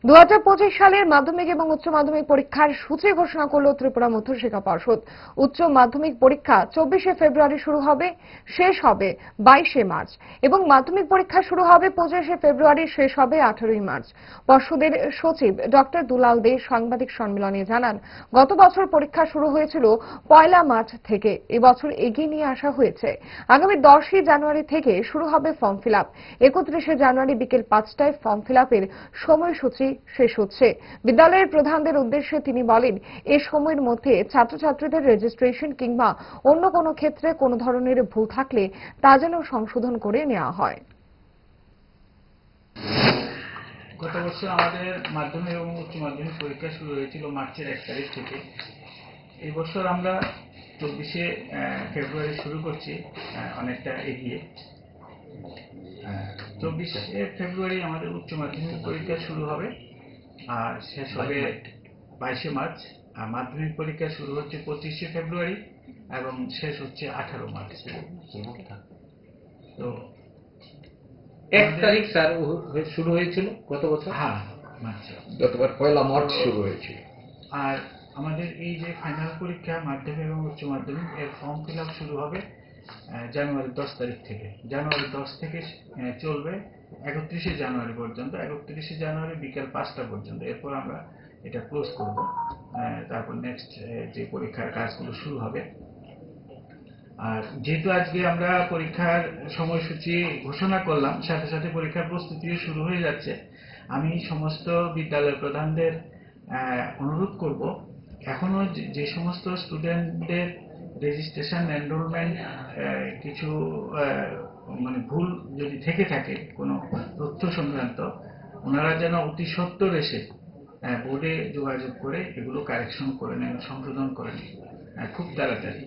2025 সালের মাধ্যমিক এবং উচ্চ মাধ্যমিক পরীক্ষার সূচি ঘোষণা করল ত্রিপুরা মধ্যশিক্ষা পর্ষদ। উচ্চ মাধ্যমিক পরীক্ষা 24শে ফেব্রুয়ারি শুরু হবে, শেষ হবে 22শে মার্চ এবং মাধ্যমিক পরীক্ষা শুরু হবে 25শে ফেব্রুয়ারি, শেষ হবে 18ই মার্চ। পর্ষদের সচিব ডক্টর দুলাল দে সাংবাদিক সম্মেলনে জানান, গত বছর পরীক্ষা শুরু হয়েছিল 1 মার্চ থেকে, এবছর এগিয়ে নিয়ে আসা হয়েছে। আগামী 10ই জানুয়ারি থেকে শুরু হবে ফর্ম ফিল আপ। 31শে জানুয়ারি বিকেল 5টায় ফর্ম ফিল আপের সময়সূচি শেষ হচ্ছে। বিদ্যালয়ের প্রধানদের উদ্দেশ্যে তিনি বলেন, এই সময়ের মধ্যে ছাত্রছাত্রীদের রেজিস্ট্রেশন কিংবা অন্য কোনো ক্ষেত্রে কোনো ধরনের ভুল থাকলে তা যেন সংশোধন করে নেওয়া হয়। গত বছর আমাদের মাধ্যমিক এবং উচ্চ মাধ্যমিক পরীক্ষা শুরু হয়েছিল মার্চের 1 তারিখ থেকে। এই বছর আমরা 24শে ফেব্রুয়ারি শুরু করছি, অনেকটা এগিয়ে। 24শে ফেব্রুয়ারি আমাদের উচ্চ মাধ্যমিক পরীক্ষা শুরু হবে আর শেষ হবে 22শে মার্চ। আর মাধ্যমিক পরীক্ষা শুরু হচ্ছে 25শে ফেব্রুয়ারি এবং শেষ হচ্ছে 18 মার্চ। তো 1 তারিখ স্যার শুরু হয়েছিল গত বছর। হ্যাঁ, মার্চ গতবার 1 মার্চ শুরু হয়েছিল। আর আমাদের এই যে ফাইনাল পরীক্ষা মাধ্যমিক এবং উচ্চ মাধ্যমিক এর ফর্ম ফিল আপ শুরু হবে জানুয়ারি 10 তারিখ থেকে। জানুয়ারি 10 থেকে চলবে 31শে জানুয়ারি পর্যন্ত। 31শে জানুয়ারি বিকেল 5টা পর্যন্ত। এরপর আমরা এটা ক্লোজ করব। তারপর নেক্সট যে পরীক্ষার কাজগুলো শুরু হবে। আর যেহেতু আজকে আমরা পরীক্ষার সময়সূচি ঘোষণা করলাম, সাথে সাথে পরীক্ষার প্রস্তুতিও শুরু হয়ে যাচ্ছে। আমি সমস্ত বিদ্যালয় প্রধানদের অনুরোধ করব, এখনো যে সমস্ত স্টুডেন্টদের রেজিস্ট্রেশন এনরোলমেন্ট কিছু মানে ভুল যদি থেকে থাকে কোনো তথ্য সংক্রান্ত, ওনারা যেন অতি সত্বর এসে বোর্ডে যোগাযোগ করে এগুলো কারেকশন করে নেন, সংশোধন করে নেন খুব তাড়াতাড়ি।